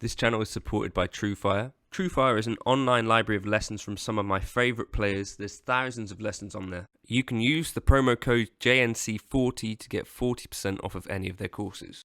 This channel is supported by TrueFire. TrueFire is an online library of lessons from some of my favourite players. There's thousands of lessons on there. You can use the promo code JNC40 to get 40% off of any of their courses.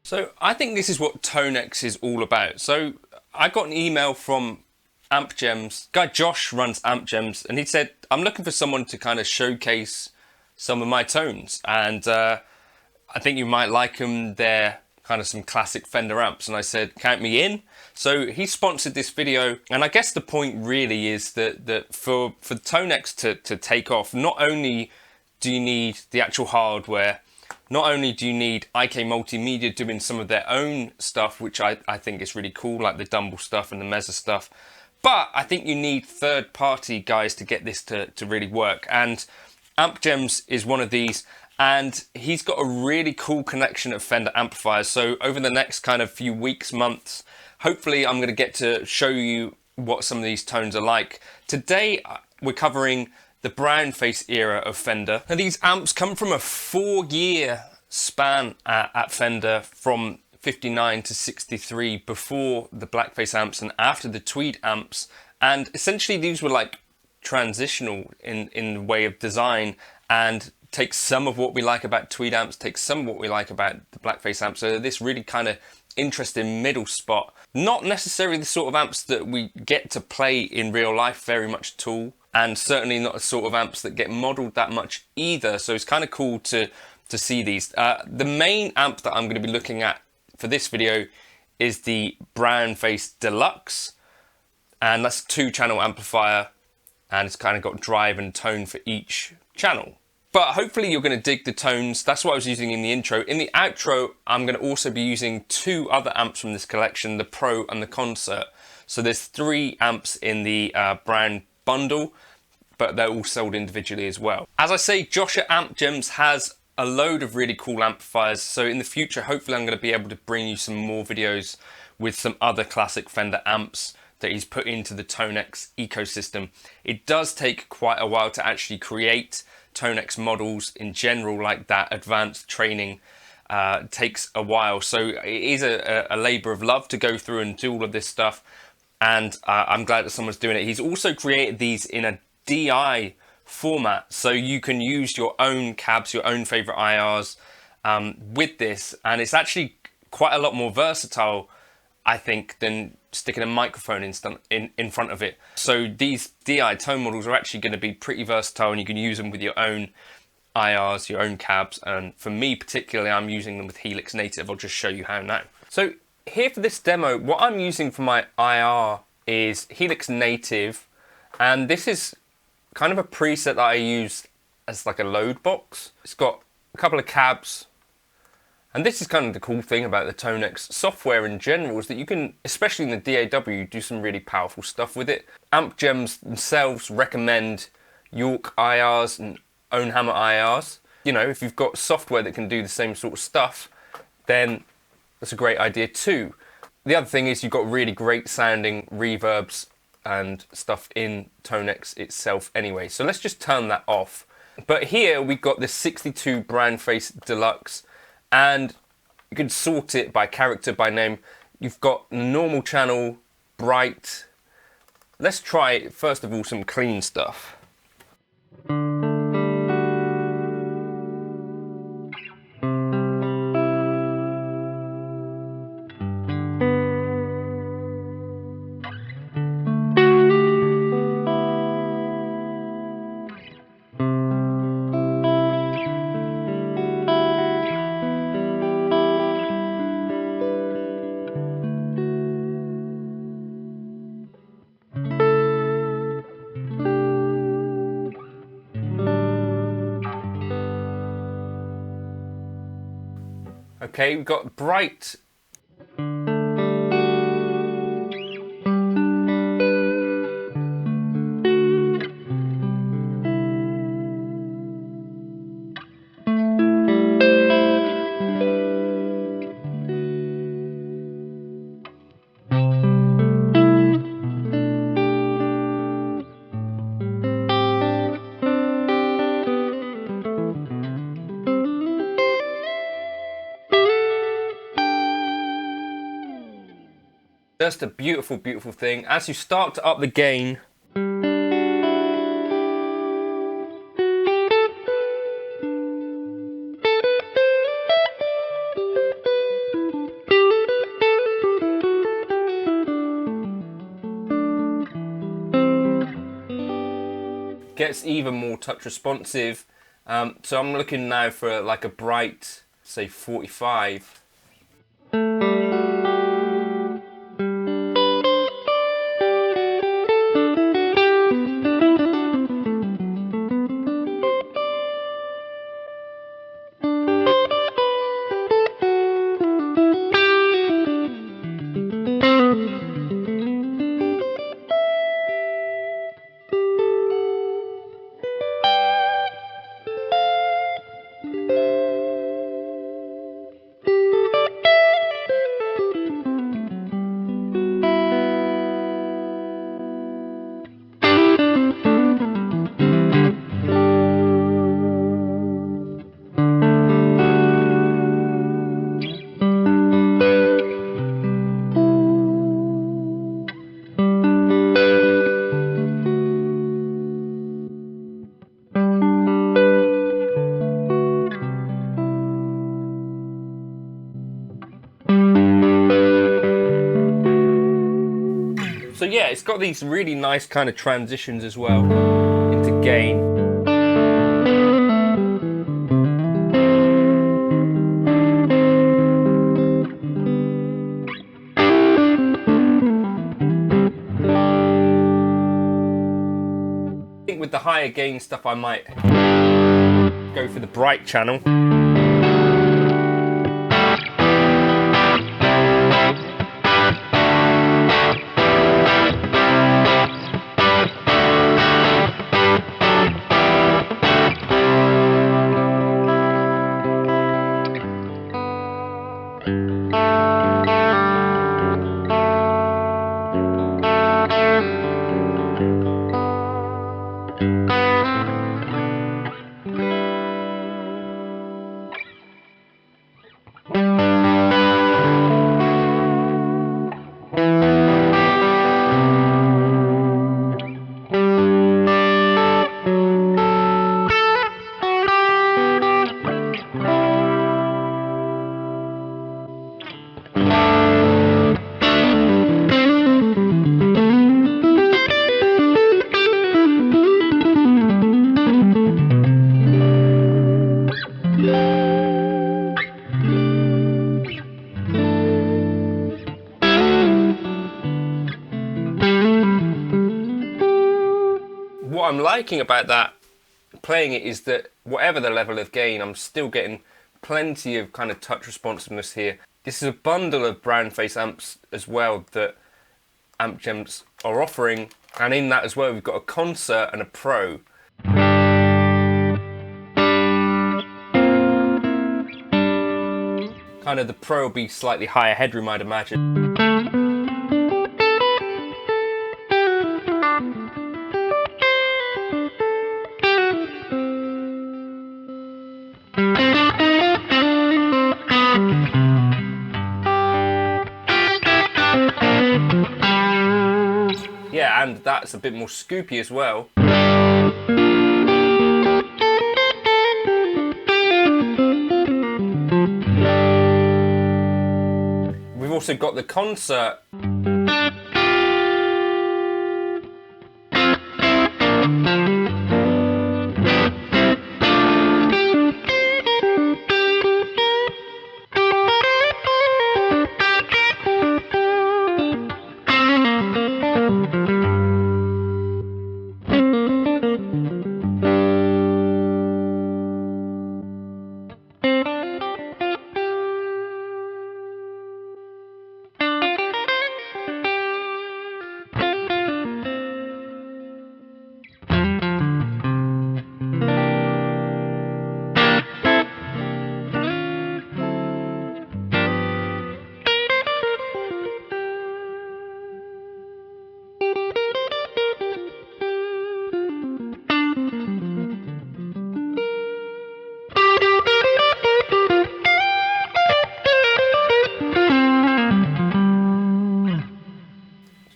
So I think this is what ToneX is all about. So I got an email from AmpGems. Guy Josh runs AmpGems, and he said, I'm looking for someone to kind of showcase some of my tones. And I think you might like them. They're kind of some classic Fender amps. And I said, count me in. So he sponsored this video. And I guess the point really is that for ToneX to take off, not only do you need the actual hardware, not only do you need IK Multimedia doing some of their own stuff, which I think is really cool, like the Dumble stuff and the Mezza stuff, but I think you need third-party guys to get this to really work. And AmpGems is one of these, and he's got a really cool connection of Fender amplifiers. So over the next kind of few weeks, months, hopefully I'm going to get to show you what some of these tones are like. Today, we're covering the brown face era of Fender. Now these amps come from a 4-year span at Fender, from 59 to 63, before the blackface amps and after the tweed amps. And essentially these were like transitional in the way of design, and take some of what we like about tweed amps, take some of what we like about the blackface amps. So this really kind of interesting middle spot. Not necessarily the sort of amps that we get to play in real life very much at all, and certainly not the sort of amps that get modeled that much either. So it's kind of cool to see these. The main amp that I'm going to be looking at for this video is the Brown Face Deluxe, and that's a 2-channel amplifier, and it's kind of got drive and tone for each channel. But hopefully you're going to dig the tones. That's what I was using in the intro. In the outro, I'm going to also be using 2 other amps from this collection, the Pro and the Concert. So there's 3 amps in the Brown bundle, but they're all sold individually as well. As I say, Josh at AmpGems has a load of really cool amplifiers. So in the future, hopefully I'm going to be able to bring you some more videos with some other classic Fender amps that he's put into the ToneX ecosystem. It does take quite a while to actually create ToneX models in general, like that. Advanced training takes a while. So it is a labor of love to go through and do all of this stuff. And I'm glad that someone's doing it. He's also created these in a DI format, so you can use your own cabs, your own favorite IRs with this, and it's actually quite a lot more versatile, I think, than sticking a microphone in front of it. So these DI tone models are actually going to be pretty versatile, and you can use them with your own IRs, your own cabs, and for me particularly, I'm using them with Helix Native. I'll just show you how now. So here for this demo, what I'm using for my IR is Helix Native, and this is kind of a preset that I use as like a load box. It's got a couple of cabs, and this is kind of the cool thing about the ToneX software in general, is that you can, especially in the DAW, do some really powerful stuff with it. AmpGems themselves recommend York IRs and Ownhammer IRs. You know, if you've got software that can do the same sort of stuff, then that's a great idea too. The other thing is you've got really great sounding reverbs and stuff in ToneX itself anyway. So let's just turn that off. But here we've got this 62 Brown Face Deluxe, and you can sort it by character, by name. You've got normal channel, bright. Let's try, first of all, some clean stuff. Okay, we've got bright. Just a beautiful, beautiful thing. As you start to up the gain, gets even more touch responsive. So I'm looking now for like a bright, say 45. So yeah, it's got these really nice kind of transitions as well into gain. I think with the higher gain stuff I might go for the bright channel. what I'm liking about that, playing it, is that whatever the level of gain, I'm still getting plenty of kind of touch responsiveness here. This is a bundle of brown face amps as well that AmpGems are offering, and in that as well we've got a concert and a pro. Kind of the pro will be slightly higher headroom, I'd imagine. Yeah, and that's a bit more scoopy as well. We've also got the concert.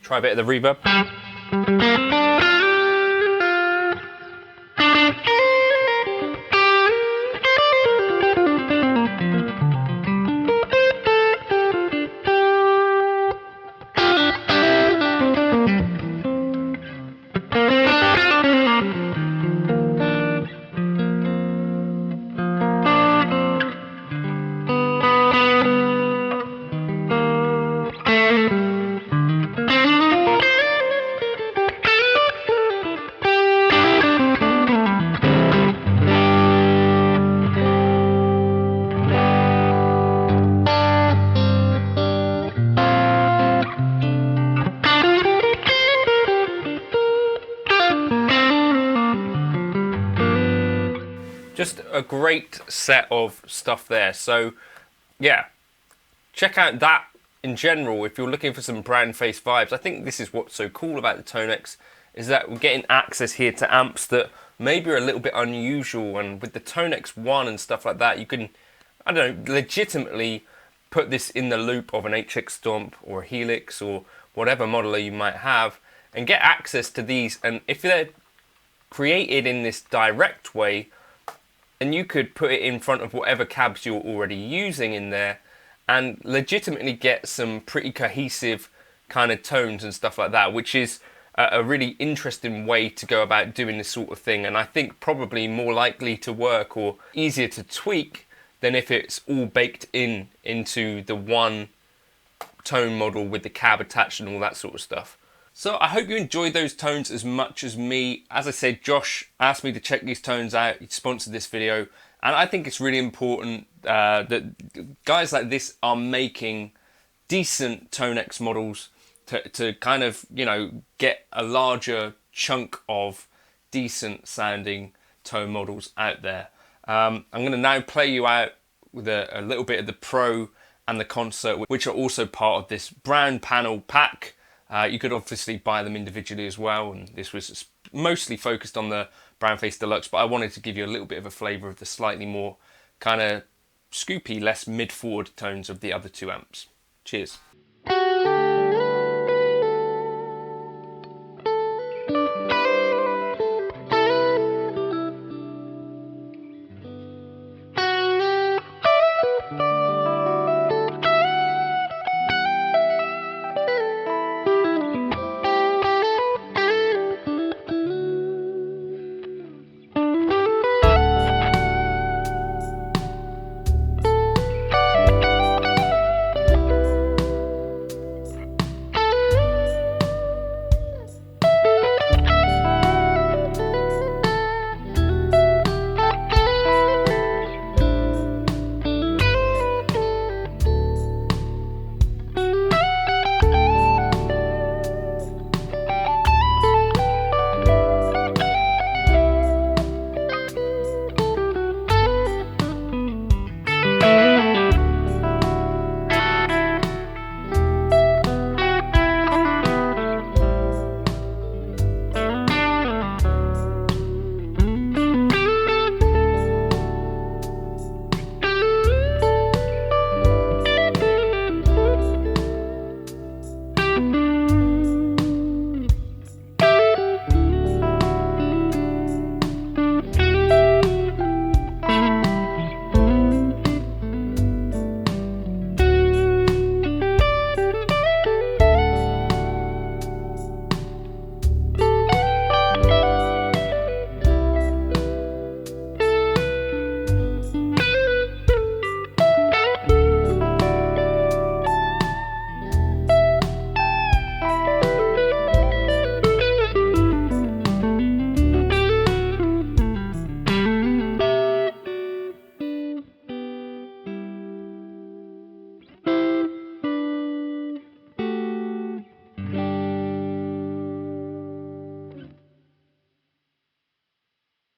Try a bit of the reverb. Just a great set of stuff there. So yeah, check out that in general if you're looking for some brown face vibes. I think this is what's so cool about the ToneX, is that we're getting access here to amps that maybe are a little bit unusual, and with the ToneX 1 and stuff like that, you can, I don't know, legitimately put this in the loop of an HX Stomp or a Helix or whatever modeler you might have and get access to these. And if they're created in this direct way, and you could put it in front of whatever cabs you're already using in there and legitimately get some pretty cohesive kind of tones and stuff like that, which is a really interesting way to go about doing this sort of thing, and I think probably more likely to work or easier to tweak than if it's all baked into the one tone model with the cab attached and all that sort of stuff. So I hope you enjoyed those tones as much as me. As I said, Josh asked me to check these tones out. He sponsored this video, and I think it's really important that guys like this are making decent ToneX models to kind of, you know, get a larger chunk of decent sounding tone models out there. I'm going to now play you out with a little bit of the Pro and the Concert, which are also part of this Brown Panel pack. You could obviously buy them individually as well, and this was mostly focused on the Brown Face Deluxe, but I wanted to give you a little bit of a flavour of the slightly more kind of scoopy, less mid-forward tones of the other two amps. Cheers.